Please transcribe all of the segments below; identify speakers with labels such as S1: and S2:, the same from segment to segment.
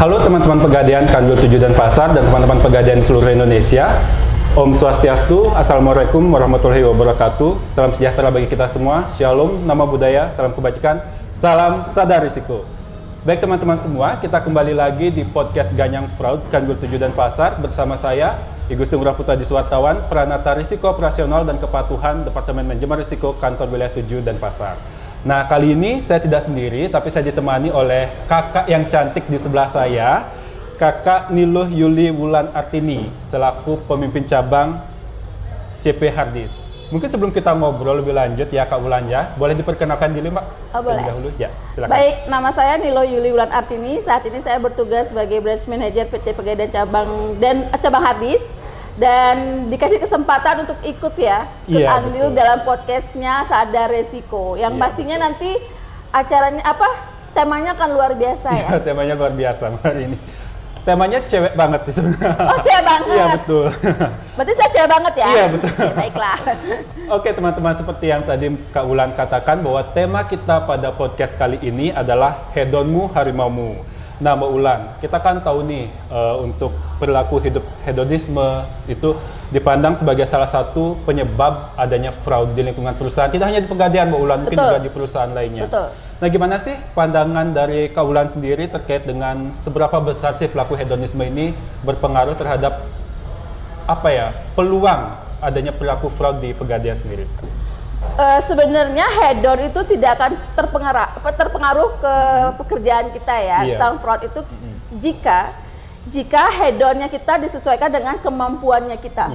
S1: Halo teman-teman Pegadaian Kanwil 7 dan Pasar dan teman-teman Pegadaian seluruh Indonesia. Om Swastiastu, Assalamualaikum warahmatullahi wabarakatuh. Salam sejahtera bagi kita semua. Shalom, nama budaya, salam kebajikan, salam sadar risiko. Baik teman-teman semua, kita kembali lagi di podcast Ganyang Fraud Kanwil 7 dan Pasar bersama saya, Igusti Ngurah Putra Diswartawan, Pranata Risiko Operasional dan Kepatuhan Departemen Manajemen Risiko Kantor Wilayah 7 dan Pasar. Nah, kali ini saya tidak sendiri, tapi saya ditemani oleh kakak yang cantik di sebelah saya, Kakak Niluh Yuli Wulan Artini, selaku pemimpin cabang CP Hardis. Mungkin sebelum kita ngobrol lebih lanjut ya Kak Wulan ya, boleh diperkenalkan dulu Mbak?
S2: Oh, boleh.
S1: Dahulu ya, silakan.
S2: Baik, nama saya Niluh Yuli Wulan Artini. Saat ini saya bertugas sebagai branch manager PT Pegadaian cabang Hardis. Dan dikasih kesempatan untuk ikut andil
S1: betul.
S2: dalam podcastnya Sadar Resiko yang pastinya nanti acaranya temanya akan luar biasa ya.
S1: Temanya luar biasa hari ini. Temanya cewek banget sih sebenarnya.
S2: Oh, cewek banget.
S1: Iya betul.
S2: Berarti saya cewek banget ya?
S1: Iya betul.
S2: Oke, baiklah.
S1: Oke teman-teman, seperti yang tadi Kak Wulan katakan bahwa tema kita pada podcast kali ini adalah hedonmu harimaumu. Nah Mbak Wulan, kita kan tahu nih untuk perilaku hidup hedonisme itu dipandang sebagai salah satu penyebab adanya fraud di lingkungan perusahaan. Tidak hanya di Pegadaian Mbak Wulan, mungkin juga di perusahaan lainnya.
S2: Betul.
S1: Nah gimana sih pandangan dari Kak Wulan sendiri terkait dengan seberapa besar sih pelaku hedonisme ini berpengaruh terhadap peluang adanya perilaku fraud di Pegadaian sendiri?
S2: Sebenarnya hedon itu tidak akan terpengaruh ke pekerjaan kita ya. Tentang fraud itu jika hedonnya kita disesuaikan dengan kemampuannya kita.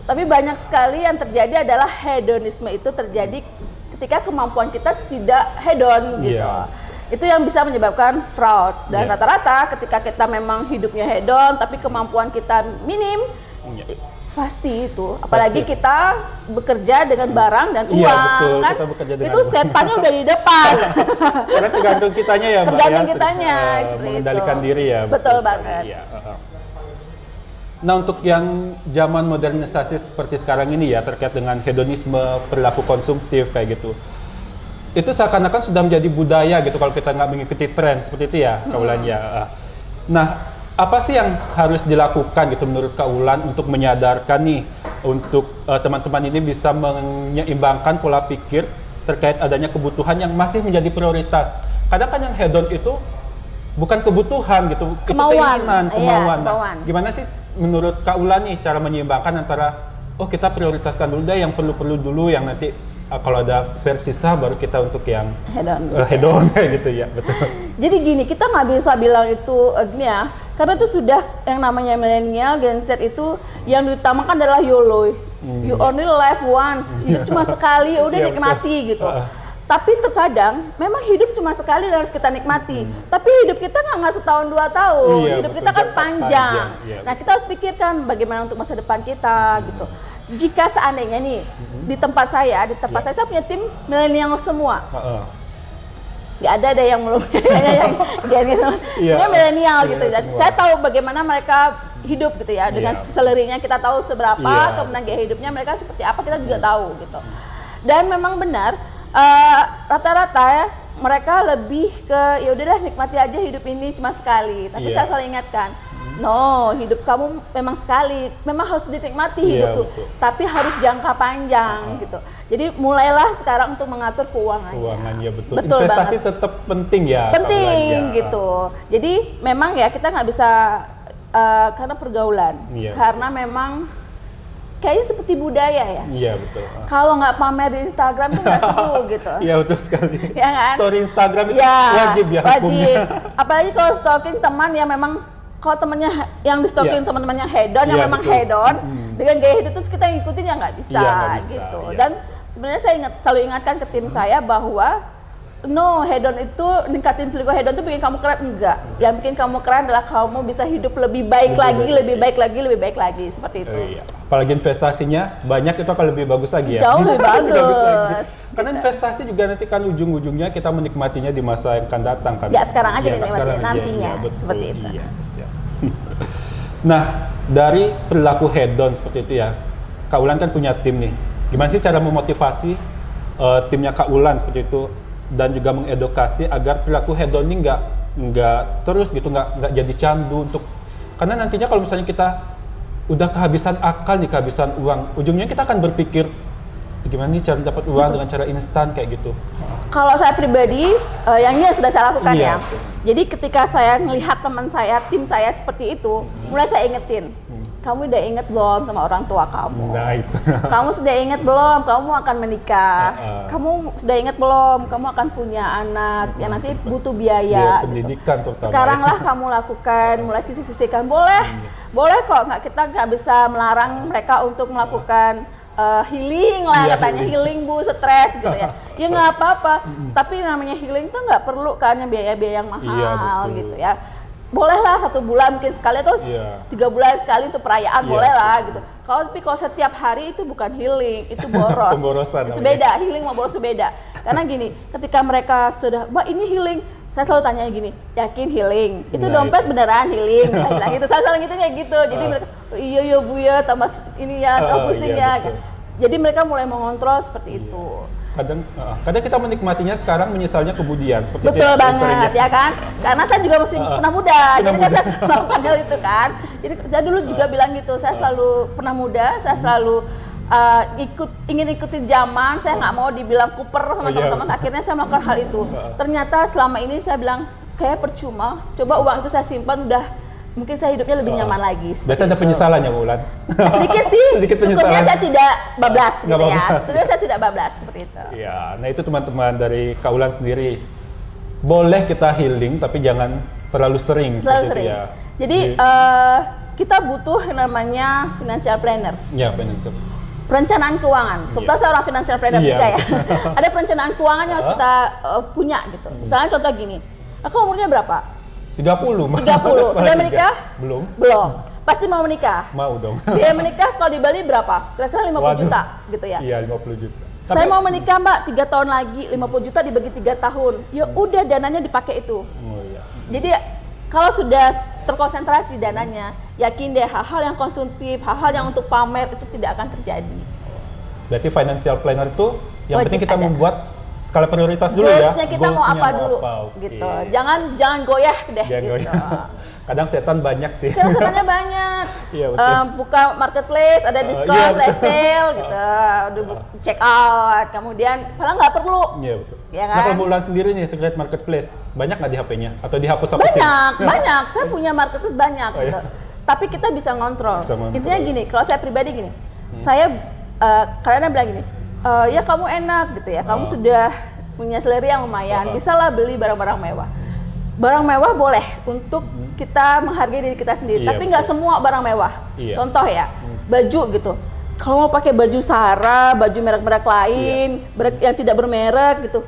S2: Tapi banyak sekali yang terjadi adalah hedonisme itu terjadi ketika kemampuan kita tidak hedon gitu. Itu yang bisa menyebabkan fraud. Dan rata-rata ketika kita memang hidupnya hedon tapi kemampuan kita minim, pasti itu. Apalagi kita bekerja dengan barang dan uang,
S1: betul.
S2: kan?
S1: Kita bekerja dengan
S2: itu setannya udah di depan.
S1: Karena tergantung kitanya ya Mbak.
S2: Tergantung kitanya,
S1: mengendalikan diri ya.
S2: Betul banget.
S1: Nah untuk yang zaman modernisasi seperti sekarang ini ya, terkait dengan hedonisme, perilaku konsumtif kayak gitu, itu seakan-akan sudah menjadi budaya gitu kalau kita nggak mengikuti tren seperti itu ya Kak Wulan ya. Nah apa sih yang harus dilakukan gitu menurut Kak Wulan untuk menyadarkan nih untuk teman-teman ini bisa menyeimbangkan pola pikir terkait adanya kebutuhan yang masih menjadi prioritas. Kadang kan yang hedon itu bukan kebutuhan gitu,
S2: kemauan.
S1: Itu kemauan. Nah, gimana sih menurut Kak Wulan nih cara menyeimbangkan antara kita prioritaskan dulu deh yang perlu-perlu dulu, yang nanti kalau ada spare sisa baru kita untuk yang hedon kayak gitu ya, betul.
S2: Jadi gini, kita nggak bisa bilang itu gini ya, karena itu sudah yang namanya milenial, Gen Z itu yang diutamakan adalah YOLO. You only live once, hidup cuma sekali, udah nikmati gitu. Tapi terkadang memang hidup cuma sekali dan harus kita nikmati. Tapi hidup kita nggak setahun 2 tahun, hidup kita kan panjang. Nah kita harus pikirkan bagaimana untuk masa depan kita gitu. Jika seandainya nih di tempat saya punya tim milenial semua. Gak ada yang belum sebenarnya milenial gitu. Dan saya tahu bagaimana mereka hidup gitu ya, dengan salary-nya kita tahu seberapa, kemudian gaya hidupnya mereka seperti apa kita juga tahu gitu. Dan memang benar rata-rata ya mereka lebih ke ya udahlah nikmati aja hidup ini cuma sekali. Tapi saya selalu ingatkan, no, hidup kamu memang sekali, memang harus dinikmati hidup tuh, tapi harus jangka panjang gitu. Jadi mulailah sekarang untuk mengatur keuangannya.
S1: Keuangannya betul.
S2: Betul
S1: investasi
S2: banget.
S1: Tetap penting ya.
S2: Penting gitu. Jadi memang ya kita nggak bisa karena pergaulan, karena memang kayaknya seperti budaya ya. Iya betul. Kalau nggak pamer di Instagram tuh nggak seru gitu.
S1: Iya betul sekali.
S2: Ya kan?
S1: Story Instagram itu wajib ya.
S2: Wajib. Apalagi kalau stalking teman yang memang kalau temennya yang di stalking teman-teman yang hedon, yang memang hedon dengan gaya hidup itu kita ngikutin ya nggak bisa, gitu. Dan sebenarnya saya selalu ingatkan ke tim saya bahwa no, hedon itu ningkatin perilaku hedon itu bikin kamu keren, enggak. Yang bikin kamu keren adalah kamu bisa hidup lebih baik lagi, lebih baik lagi seperti itu.
S1: Apalagi investasinya banyak itu akan lebih bagus lagi ya.
S2: Jauh lebih bagus.
S1: Karena investasi juga nanti kan ujung-ujungnya kita menikmatinya di masa yang akan datang kan.
S2: Ya sekarang aja dinikmati nantinya, seperti itu.
S1: Nah dari perilaku hedon seperti itu ya, Kak Wulan kan punya tim nih. Gimana sih cara memotivasi timnya Kak Wulan seperti itu dan juga mengedukasi agar perilaku hedon ini nggak nggak terus gitu, nggak jadi candu untuk, karena nantinya kalau misalnya kita udah kehabisan akal nih, kehabisan uang, ujungnya kita akan berpikir gimana nih cara dapat uang dengan cara instan kayak gitu.
S2: Kalau saya pribadi, yang ini sudah saya lakukan
S1: Iya,
S2: ya.
S1: betul.
S2: Jadi ketika saya melihat teman saya, tim saya seperti itu, mulai saya ingetin, kamu udah inget belum sama orang tua kamu?
S1: Nah itu.
S2: Kamu sudah inget belum? Kamu akan menikah. Kamu sudah inget belum? Kamu akan punya anak yang nanti butuh biaya.
S1: Biaya pendidikan
S2: gitu.
S1: terutama.
S2: Sekaranglah kamu lakukan, mulai sisihkan. Boleh kok. Kita nggak bisa melarang mereka untuk melakukan healing lah,
S1: Iya,
S2: katanya healing bu, stres gitu ya. Ya nggak apa-apa. Tapi namanya healing tuh nggak perlu kan yang biaya-biaya yang mahal
S1: Iya, betul.
S2: gitu ya. Bolehlah 1 bulan mungkin sekali atau
S1: Iya.
S2: 3 bulan sekali untuk perayaan,
S1: Iya,
S2: boleh lah gitu. Kalau setiap hari itu bukan healing, itu boros.
S1: Pemborosan
S2: Itu
S1: namanya.
S2: beda, healing sama boros itu beda. Karena gini, ketika mereka sudah, "Mbak, ini healing." Saya selalu tanya gini, "Yakin healing?" Itu
S1: Nah,
S2: dompet
S1: itu.
S2: beneran healing. Saya bilang gitu. Saya selalu gitu kayak gitu. Jadi mereka, "Oh, iya Bu ya, tambah ini ya, tambah pusing
S1: iya,
S2: ya."
S1: betul.
S2: Jadi mereka mulai mengontrol seperti itu.
S1: Kadang kita menikmatinya sekarang, menyesalnya kemudian seperti itu
S2: Betul
S1: ya,
S2: banget
S1: seringnya.
S2: ya kan, karena saya juga masih pernah muda, jadi kan saya selalu melakukan hal itu kan. Jadi saya dulu juga bilang gitu, saya selalu pernah muda, saya selalu ingin ikutin zaman, saya nggak mau dibilang kuper sama
S1: Iya.
S2: teman-teman. Akhirnya saya melakukan hal itu. Ternyata selama ini saya bilang kayak percuma, coba uang itu saya simpan, udah mungkin saya hidupnya lebih nyaman lagi.
S1: Berarti ada
S2: itu.
S1: penyesalannya Bu Ulan?
S2: Sedikit sih,
S1: Sedikit
S2: syukurnya
S1: penyesalan.
S2: saya tidak bablas
S1: Nggak
S2: gitu ya.
S1: bablas.
S2: Sebenarnya saya tidak bablas seperti itu.
S1: Ya, nah itu teman-teman dari Kak Ulan sendiri. Boleh kita healing, tapi jangan terlalu sering.
S2: Selalu
S1: seperti itu
S2: sering.
S1: ya.
S2: Jadi kita butuh yang namanya financial planner,
S1: Ya, financial.
S2: perencanaan keuangan. Kebetulan saya orang financial planner
S1: Iya.
S2: juga ya. Ada perencanaan keuangan yang harus kita punya gitu. Misalnya contoh gini, aku umurnya berapa?
S1: 30.
S2: 30. Sudah menikah?
S1: Belum.
S2: Belum. Pasti mau menikah.
S1: Mau dong.
S2: Biaya menikah kalau di Bali berapa? Kira-kira 50
S1: Waduh.
S2: juta gitu ya.
S1: Iya, 50 juta.
S2: Saya mau menikah Mbak 3 tahun lagi, 50 juta dibagi 3 tahun. Ya udah dananya dipakai itu.
S1: Oh iya.
S2: Jadi kalau sudah terkonsentrasi dananya, yakin deh hal-hal yang konsumtif, hal-hal yang untuk pamer itu tidak akan terjadi.
S1: Berarti financial planner itu yang
S2: Wajib
S1: penting kita
S2: ada.
S1: membuat skala prioritas dulu ya.
S2: Goalsnya kita mau apa dulu,
S1: Oke.
S2: gitu. Jangan goyah deh,
S1: Jangan
S2: gitu.
S1: goyah. Kadang setan banyak sih.
S2: Sekarang banyak.
S1: Iya, betul.
S2: Buka marketplace, ada diskon,
S1: iya,
S2: flash
S1: betul.
S2: sale, gitu. Udah check out, kemudian padahal nggak perlu.
S1: Iya betul.
S2: Ya
S1: Nah
S2: kan?
S1: kalau Bu Ulan sendiri nih terkait marketplace, banyak nggak di HP-nya? Atau dihapus-hapusin?
S2: Banyak. Saya punya marketplace banyak,
S1: Oh, iya.
S2: gitu. Tapi kita bisa ngontrol.
S1: Bisa ngontrol.
S2: Intinya gini, kalau saya pribadi gini, saya karena bilang gini, ya kamu enak gitu ya, kamu sudah punya salary yang lumayan, bisalah beli barang-barang mewah. Barang mewah boleh untuk kita menghargai diri kita sendiri,
S1: Iya,
S2: tapi nggak
S1: betul.
S2: semua barang mewah.
S1: Iya.
S2: Contoh ya, baju gitu. Kalau mau pakai baju Zara, baju merek-merek lain, merek yang tidak bermerek gitu,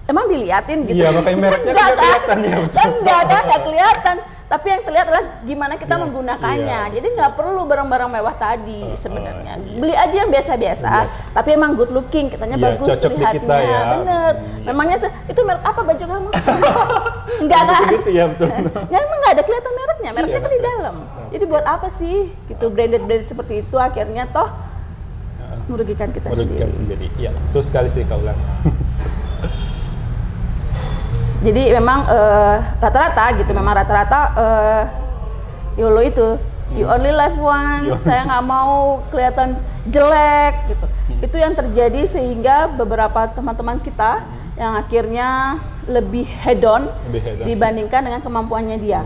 S2: emang diliatin gitu?
S1: Iya, makanya mereknya
S2: Enggak
S1: nggak kelihatan ya, betul.
S2: Kan nggak kelihatan. Tapi yang terlihat adalah gimana kita menggunakannya.
S1: Iya.
S2: Jadi nggak perlu barang-barang mewah tadi sebenarnya.
S1: iya.
S2: Beli aja yang biasa-biasa. Tapi emang good looking, kitanya
S1: Iya,
S2: bagus
S1: cocok di
S2: terlihatnya.
S1: kita ya.
S2: Bener. Memangnya itu merek apa baju kamu? Enggak kan?
S1: Gitu ya betul.
S2: Ya emang nggak ada kelihatan mereknya. Mereknya
S1: Iya,
S2: kan di
S1: betul.
S2: dalam. Jadi buat apa sih? Gitu branded seperti itu akhirnya toh merugikan kita
S1: Merugikan
S2: sendiri.
S1: sendiri. Iya, betul sekali sih Kak Ulan.
S2: Jadi memang rata-rata gitu, memang rata-rata YOLO itu, you only live once, saya nggak mau kelihatan jelek gitu. Itu yang terjadi sehingga beberapa teman-teman kita yang akhirnya lebih head on dibandingkan dengan kemampuannya dia.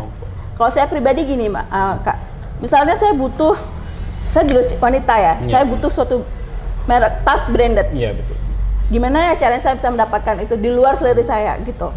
S2: Kalau saya pribadi gini Mbak, Kak, misalnya saya juga wanita ya, saya butuh suatu merek tas branded.
S1: Iya betul.
S2: Gimana ya caranya saya bisa mendapatkan itu di luar selera saya gitu.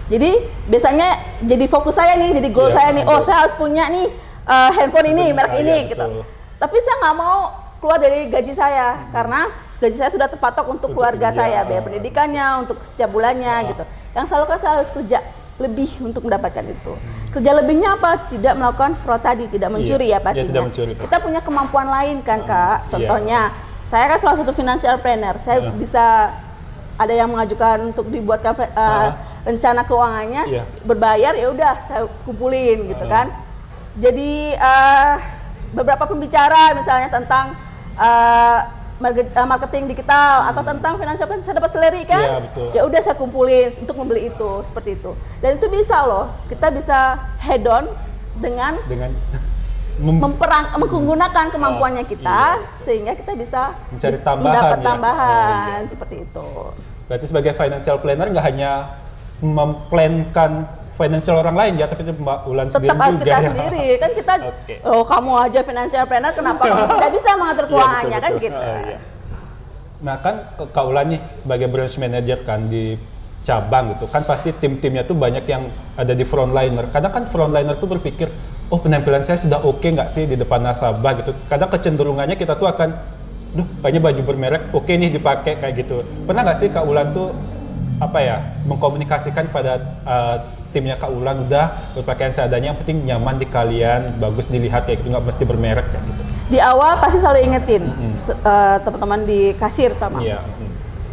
S2: Jadi biasanya jadi fokus saya nih, jadi goal saya nih, oh saya harus punya nih handphone ini, merek ini gitu. Tapi saya nggak mau keluar dari gaji saya karena gaji saya sudah terpatok untuk keluarga saya, biaya pendidikannya, untuk setiap bulannya gitu. Yang selalu kan saya harus kerja lebih untuk mendapatkan itu. Kerja lebihnya apa? Tidak melakukan fraud tadi, tidak mencuri ya pastinya.
S1: tidak mencuri.
S2: Kita punya kemampuan lain kan Kak. Contohnya saya kan salah satu financial planner, saya bisa ada yang mengajukan untuk dibuatkan rencana keuangannya, berbayar ya udah saya kumpulin gitu kan. Jadi beberapa pembicara misalnya tentang marketing digital atau tentang financial planning, saya dapat salary kan?
S1: Iya, betul.
S2: Ya udah saya kumpulin untuk membeli itu seperti itu. Dan itu bisa loh, kita bisa head on dengan menggunakan kemampuannya kita sehingga kita bisa
S1: mencari tambahan,
S2: mendapat
S1: ya?
S2: tambahan seperti itu.
S1: Berarti sebagai financial planner nggak hanya memplankan financial orang lain ya, tapi Mbak Ulan sendiri
S2: Tetap harus
S1: juga
S2: kita
S1: ya.
S2: sendiri kan kita.
S1: Oke.
S2: Oh kamu aja financial planner, kenapa kamu tidak bisa mengatur
S1: Iya,
S2: keuangannya kan
S1: betul.
S2: gitu.
S1: Iya. Nah kan Kak Ulan nih sebagai branch manager kan di cabang gitu kan, pasti tim-timnya tuh banyak yang ada di frontliner. Kadang kan frontliner tuh berpikir, oh penampilan saya sudah oke nggak sih di depan nasabah gitu. Kadang kecenderungannya kita tuh akan, duh kayaknya baju bermerek oke nih dipakai kayak gitu. Pernah nggak sih Kak Ulan tuh mengkomunikasikan pada timnya Kak Ulan, udah berpakaian seadanya, yang penting nyaman di kalian, bagus dilihat kayak gitu, nggak mesti bermerek kayak gitu.
S2: Di awal pasti selalu ingetin teman-teman di kasir terutama.
S1: Iya.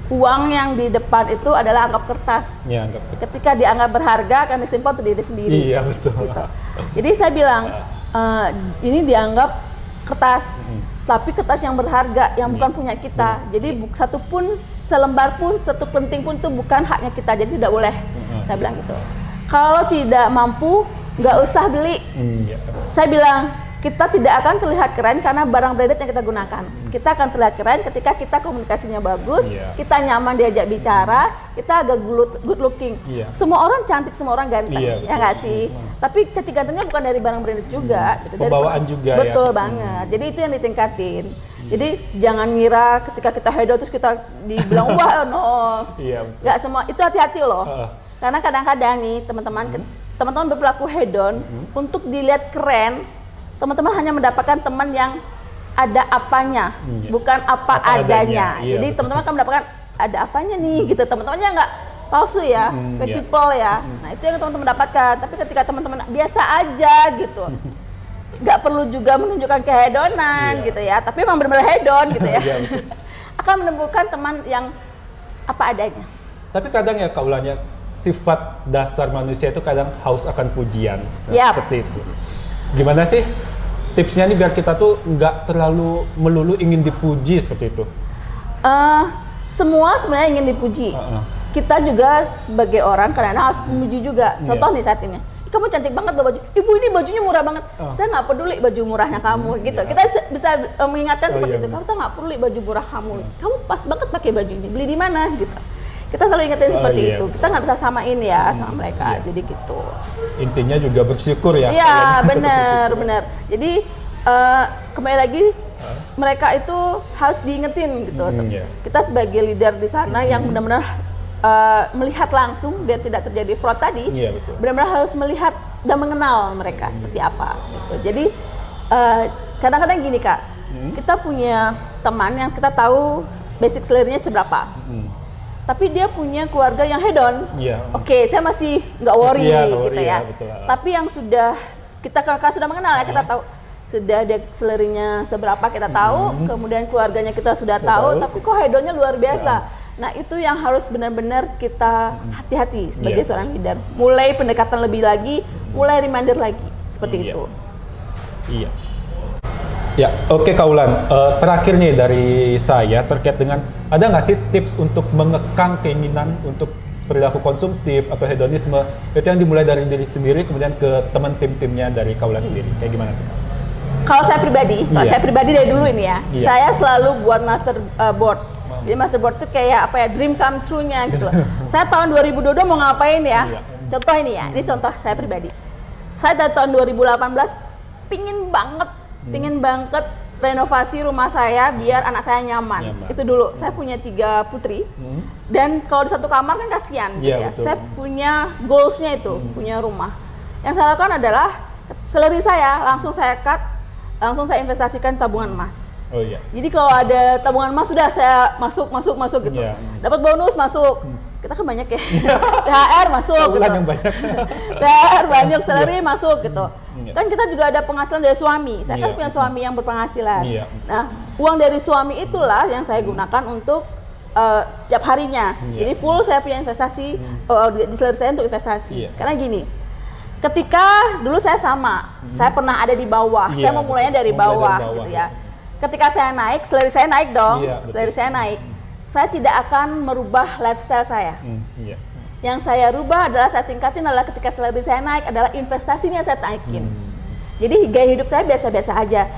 S2: Uang yang di depan itu adalah anggap kertas.
S1: Iya, anggap kertas.
S2: Ketika dianggap berharga akan disimpan untuk diri sendiri.
S1: Iya betul.
S2: Gitu. Jadi saya bilang ini dianggap kertas, tapi kertas yang berharga yang bukan punya kita. Jadi satu pun selembar pun, satu penting pun itu bukan haknya kita. Jadi tidak boleh. Saya bilang gitu. Kalau tidak mampu, nggak usah beli.
S1: Iya.
S2: Saya bilang kita tidak akan terlihat keren karena barang branded yang kita gunakan. Kita akan terlihat keren ketika kita komunikasinya bagus, kita nyaman diajak bicara, kita agak good looking. Semua orang cantik, semua orang ganteng, ya nggak sih? Tapi cantik gantengnya bukan dari barang branded juga. Gitu.
S1: Pembawaan juga ya.
S2: Betul banget. Jadi itu yang ditingkatin. Jadi jangan ngira ketika kita head terus kita dibilang wah no.
S1: Iya.
S2: Nggak semua, itu hati-hati loh. Karena kadang-kadang nih teman-teman berperilaku head on untuk dilihat keren. Teman-teman hanya mendapatkan teman yang ada apanya, bukan apa adanya. Jadi teman-teman akan mendapatkan ada apanya nih, gitu. Teman-temannya nggak palsu ya, fake people ya. Nah itu yang teman-teman dapatkan. Tapi ketika teman-teman biasa aja gitu, nggak perlu juga menunjukkan kehedonan gitu ya. Tapi memang benar-benar hedon gitu ya. Akan menemukan teman yang apa adanya.
S1: Tapi kadang ya Kak Ulan ya, sifat dasar manusia itu kadang haus akan pujian. Seperti itu. Gimana sih tipsnya nih biar kita tuh nggak terlalu melulu ingin dipuji seperti itu?
S2: Semua sebenarnya ingin dipuji. Kita juga sebagai orang kadang-kadang harus memuji juga. Contoh nih saat ini, kamu cantik banget bawa baju. Ibu ini bajunya murah banget. Saya nggak peduli baju murahnya kamu gitu. Kita bisa mengingatkan seperti itu. Kamu tuh nggak peduli baju murah kamu. Kamu pas banget pakai baju ini. Beli di mana gitu. Kita selalu ingetin seperti itu. Kita nggak bisa samain ya sama mereka. Jadi gitu.
S1: Intinya juga bersyukur ya.
S2: Iya benar. Jadi kembali lagi mereka itu harus diingetin gitu. Kita sebagai leader di sana yang benar-benar melihat langsung biar tidak terjadi fraud tadi. Benar-benar harus melihat dan mengenal mereka seperti apa. Gitu. Jadi kadang-kadang gini Kak, kita punya teman yang kita tahu basic salary-nya seberapa. Tapi dia punya keluarga yang hedon. Oke, saya masih nggak worry gitu ya. Betul. Tapi yang sudah kita sudah mengenal ya, kita tahu sudah ada salary-nya seberapa kita tahu, kemudian keluarganya kita sudah tahu, tapi kok hedonnya luar biasa. Nah itu yang harus benar-benar kita hati-hati sebagai seorang leader. Mulai pendekatan lebih lagi, mulai reminder lagi seperti itu.
S1: Iya. Ya, oke Kak Ulan. Terakhir nih dari saya terkait dengan ada nggak sih tips untuk mengekang keinginan untuk perilaku konsumtif atau hedonisme itu yang dimulai dari diri sendiri kemudian ke teman tim-timnya dari Kak Ulan sendiri. Kayak gimana tuh?
S2: Kalau saya pribadi dari dulu ini ya, saya selalu buat master board. Jadi master board itu kayak apa ya, dream come true-nya gitu loh. Saya tahun 2022 mau ngapain ya? Contoh ini ya, ini contoh saya pribadi. Saya dari tahun 2018 pingin banget renovasi rumah saya biar anak saya nyaman. Itu dulu, saya punya 3 putri. Dan kalau di satu kamar kan kasihan gitu ya. Saya punya goals-nya itu, punya rumah. Yang saya lakukan adalah salary saya langsung saya cut, langsung saya investasikan tabungan emas. Jadi kalau ada tabungan emas sudah saya masuk gitu. Dapat bonus masuk. Kita kan banyak ya. THR masuk gitu. THR banyak, salary masuk gitu. Kan kita juga ada penghasilan dari suami. Saya kan punya suami yang berpenghasilan. Nah, uang dari suami itulah yang saya gunakan untuk tiap harinya. Jadi full saya punya investasi di salary saya untuk investasi. Karena gini, ketika dulu saya sama, saya pernah ada di bawah. Saya memulainya dari bawah gitu ya. ketika saya naik, selera saya naik dong,
S1: Iya, betul.
S2: selera saya naik. Saya tidak akan merubah lifestyle saya.
S1: Iya.
S2: Yang saya rubah adalah saya tingkatin adalah ketika selera saya naik adalah investasinya saya naikin. Jadi gaya hidup saya biasa-biasa aja.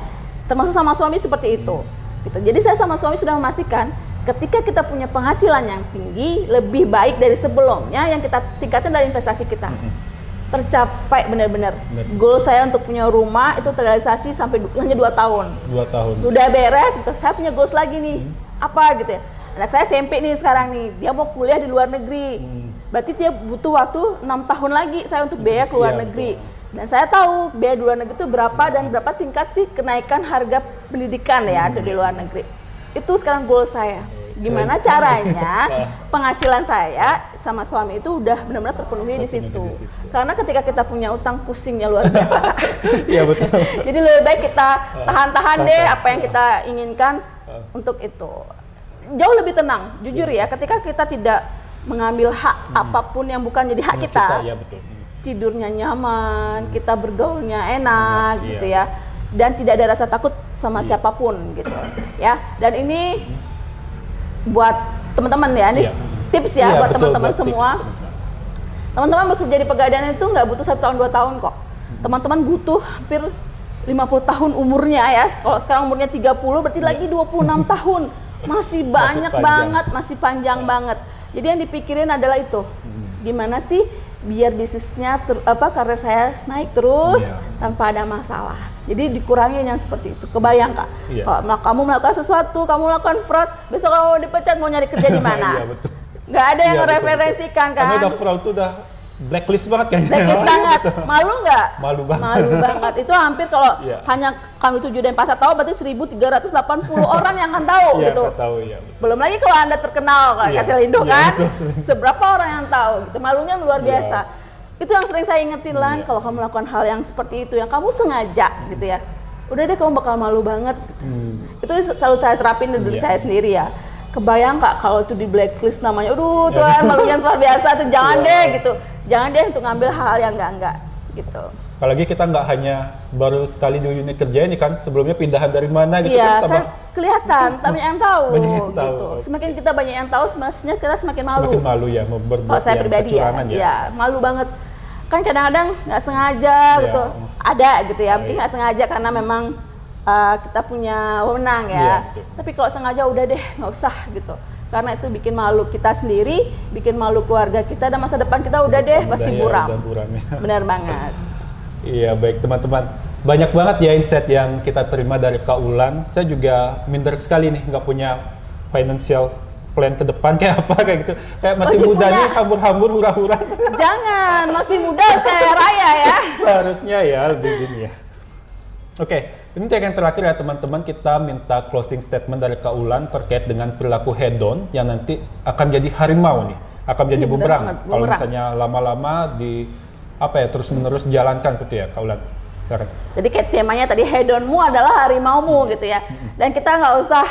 S2: Termasuk sama suami seperti itu. Gitu. Jadi saya sama suami sudah memastikan ketika kita punya penghasilan yang tinggi lebih baik dari sebelumnya, yang kita tingkatin dari investasi kita. Tercapai benar-benar. Goal saya untuk punya rumah itu terrealisasi sampai hanya 2 tahun.
S1: 2 tahun.
S2: Udah beres gitu, saya punya goals lagi nih. Apa gitu ya. Anak saya SMP nih sekarang nih, dia mau kuliah di luar negeri. Berarti dia butuh waktu 6 tahun lagi saya untuk biaya ke luar
S1: Iya,
S2: negeri. Dan saya tahu biaya di luar negeri itu berapa dan berapa tingkat sih kenaikan harga pendidikan ya di luar negeri. Itu sekarang goal saya. Gimana caranya penghasilan saya sama suami itu udah benar-benar terpenuhi di situ. Karena ketika kita punya utang pusingnya luar biasa, Kak.
S1: Iya betul.
S2: Jadi lebih baik kita tahan-tahan deh apa yang kita inginkan untuk itu. Jauh lebih tenang, jujur ya, ketika kita tidak mengambil hak apapun yang bukan jadi hak kita.
S1: Iya betul.
S2: Tidurnya nyaman, kita bergaulnya enak
S1: Iya.
S2: gitu ya. Dan tidak ada rasa takut sama siapapun gitu ya. Dan ini buat teman-teman ya, ini
S1: Iya.
S2: tips ya
S1: Iya,
S2: buat
S1: betul,
S2: teman-teman
S1: buat tips,
S2: semua. Teman-teman bekerja di Pegadaian itu nggak butuh 1 tahun 2 tahun kok. Teman-teman butuh hampir 50 tahun umurnya ya. Kalau sekarang umurnya 30 berarti lagi 26 tahun. Masih banyak
S1: panjang.
S2: banget, masih panjang banget. Jadi yang dipikirin adalah itu. Gimana sih biar bisnisnya karir saya naik terus
S1: Iya.
S2: tanpa ada masalah. Jadi dikurangi yang seperti itu. Kebayang Kak,
S1: Iya.
S2: kalau kamu melakukan sesuatu, kamu melakukan fraud, besok kamu dipecat mau nyari kerja di mana?
S1: Iya betul.
S2: Nggak ada yang
S1: Iya, betul,
S2: mereferensikan
S1: Karena
S2: kan?
S1: udah fraud tuh udah blacklist banget kayaknya.
S2: Blacklist banget. Malu nggak?
S1: Malu banget.
S2: Malu banget. Itu hampir kalau
S1: Iya.
S2: hanya kami 7 dan pasar tahu berarti 1.380 orang yang akan tahu
S1: Iya,
S2: gitu.
S1: nggak tahu ya.
S2: Belum lagi kalau Anda terkenal kan
S1: Iya.
S2: kasih Lindo
S1: Iya,
S2: kan.
S1: betul, Selindo.
S2: Seberapa orang yang tahu gitu. Malunya luar
S1: Iya.
S2: biasa. Itu yang sering saya ingetin Lan,
S1: Iya.
S2: kalau kamu melakukan hal yang seperti itu yang kamu sengaja gitu ya. Udah deh kamu bakal malu banget gitu. Itu selalu saya terapin di diri
S1: Iya.
S2: saya sendiri ya. Kebayang Kak kalau itu di blacklist namanya, aduh Tuhan malunya luar biasa tuh, jangan
S1: Iya.
S2: deh gitu. Jangan deh untuk ngambil hal yang enggak gitu.
S1: Apalagi kita nggak hanya baru sekali di unit kerja ini kan, sebelumnya pindahan dari mana gitu
S2: Iya
S1: kan,
S2: kan kelihatan, banyak yang tahu
S1: Banyak yang tahu,
S2: gitu.
S1: oke.
S2: Semakin kita banyak yang tahu, semestinya kita semakin malu.
S1: semakin malu ya berbuat
S2: Kalau saya
S1: yang
S2: pribadi ya,
S1: kecurangan ya.
S2: iya, malu banget. Kan kadang-kadang nggak sengaja
S1: Iya.
S2: gitu, ada gitu ya, mungkin
S1: Iya.
S2: nggak sengaja karena memang kita punya wewenang
S1: Iya,
S2: ya.
S1: betul.
S2: Tapi kalau sengaja udah deh, nggak usah gitu. Karena itu bikin malu kita sendiri, bikin malu keluarga kita, dan masa depan kita udah deh pasti
S1: Udah ya,
S2: buram.
S1: udah buram ya.
S2: Benar banget.
S1: Iya baik teman-teman, banyak banget ya insight yang kita terima dari Kak Ulan. Saya juga minder sekali nih nggak punya financial plan ke depan kayak apa kayak gitu. Kayak masih
S2: Wajib
S1: muda
S2: punya.
S1: nih, hambur-hambur, hura-hura.
S2: Jangan, masih muda sekaya raya ya.
S1: Seharusnya ya lebih gini ya. Oke, ini yang terakhir ya teman-teman, kita minta closing statement dari Kak Ulan terkait dengan perilaku hedon yang nanti akan jadi harimau nih, akan menjadi
S2: Bener
S1: bumerang
S2: banget,
S1: kalau
S2: bumerang.
S1: misalnya lama-lama di apa ya terus-menerus jalankan gitu ya Kak Ulan. Silakan.
S2: Jadi kayak temanya tadi hedonmu adalah harimaumu gitu ya. Dan kita nggak usah,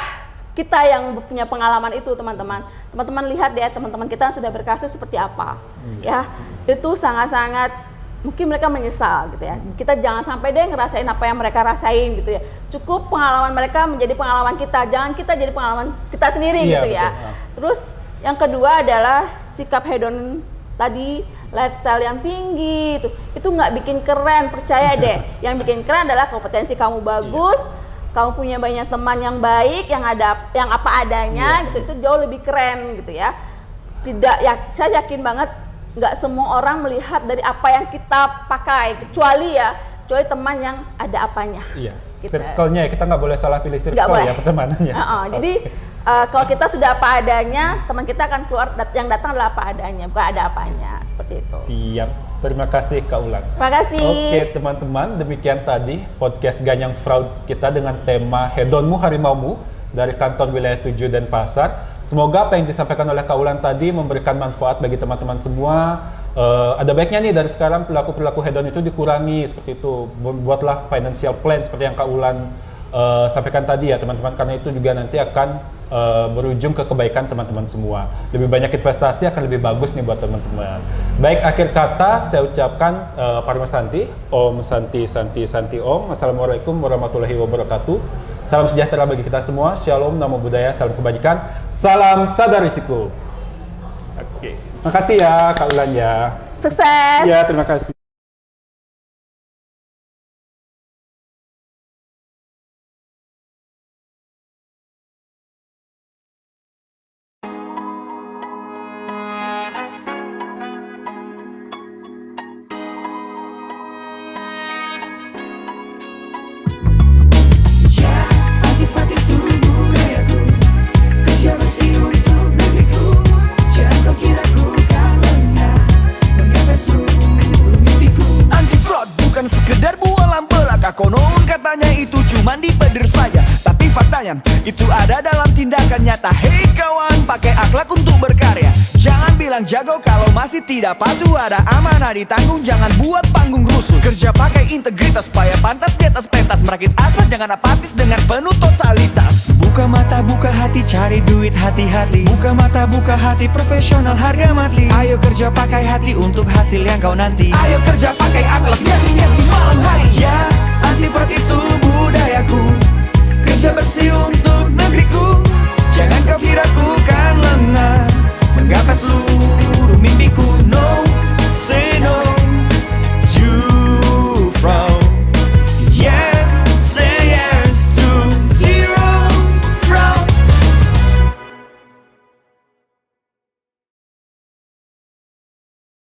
S2: kita yang punya pengalaman itu teman-teman. Teman-teman lihat ya teman-teman kita yang sudah berkasus seperti apa. Ya, itu sangat-sangat mungkin mereka menyesal gitu ya. Kita jangan sampai deh ngerasain apa yang mereka rasain gitu ya. Cukup pengalaman mereka menjadi pengalaman kita, jangan kita jadi pengalaman kita sendiri
S1: Iya,
S2: gitu ya.
S1: betul.
S2: Terus yang kedua adalah sikap hedon tadi, lifestyle yang tinggi itu nggak bikin keren, percaya deh. Yang bikin keren adalah kompetensi kamu bagus, kamu punya banyak teman yang baik, yang apa adanya gitu, itu jauh lebih keren gitu ya. Tidak ya, saya yakin banget nggak semua orang melihat dari apa yang kita pakai, kecuali teman yang ada apanya.
S1: Iya,
S2: Gitu.
S1: circle-nya ya, kita nggak boleh salah pilih
S2: Nggak
S1: circle
S2: boleh.
S1: ya pertemanannya.
S2: Jadi kalau kita sudah apa adanya, teman kita akan keluar, yang datang adalah apa adanya, bukan ada apanya, seperti itu.
S1: Siap, terima kasih Kak Ulan.
S2: Terima kasih.
S1: Oke teman-teman, demikian tadi podcast Ganyang Fraud kita dengan tema Hedonmu Harimaumu dari kantor wilayah 7 Denpasar. Semoga apa yang disampaikan oleh Kak Ulan tadi memberikan manfaat bagi teman-teman semua. Ada baiknya nih dari sekarang perilaku hedon itu dikurangi seperti itu. Buatlah financial plan seperti yang Kak Ulan sampaikan tadi ya teman-teman, karena itu juga nanti akan berujung ke kebaikan teman-teman semua. Lebih banyak investasi akan lebih bagus nih buat teman-teman. Baik, akhir kata saya ucapkan Parma Santi, Om Santi Santi Santi Om. Assalamualaikum warahmatullahi wabarakatuh. Salam sejahtera bagi kita semua. Shalom, namo buddhaya, salam kebajikan. Salam sadar risiko. Oke, makasih ya Kak Ulan ya.
S2: Sukses.
S1: Ya, terima kasih.
S3: Hati-hati tubuh budayaku, kerja bersih untuk negeriku. Jangan kau kira ku kan lengah, menggapai seluruh mimpiku.
S4: Anti fraud bukan sekedar bualan belaka. Konon katanya itu cuma dipeder saja, tapi faktanya itu ada dalam tindakan nyata. Hei kawan, pakai akhlak untuk berkarya. Jangan bilang jago kalau masih tidak patuh. Ada amanah ditanggung, jangan buat panggung rusuh. Kerja pakai integritas supaya pantas di atas pentas. Merakit asa, jangan apatis dengan penuh totalitas. Buka mata, buka hati, cari duit hati-hati. Buka mata, buka hati, profesional harga mati. Ayo kerja pakai hati untuk hasil yang kau nanti. Ayo kerja pakai akhlak, niat malam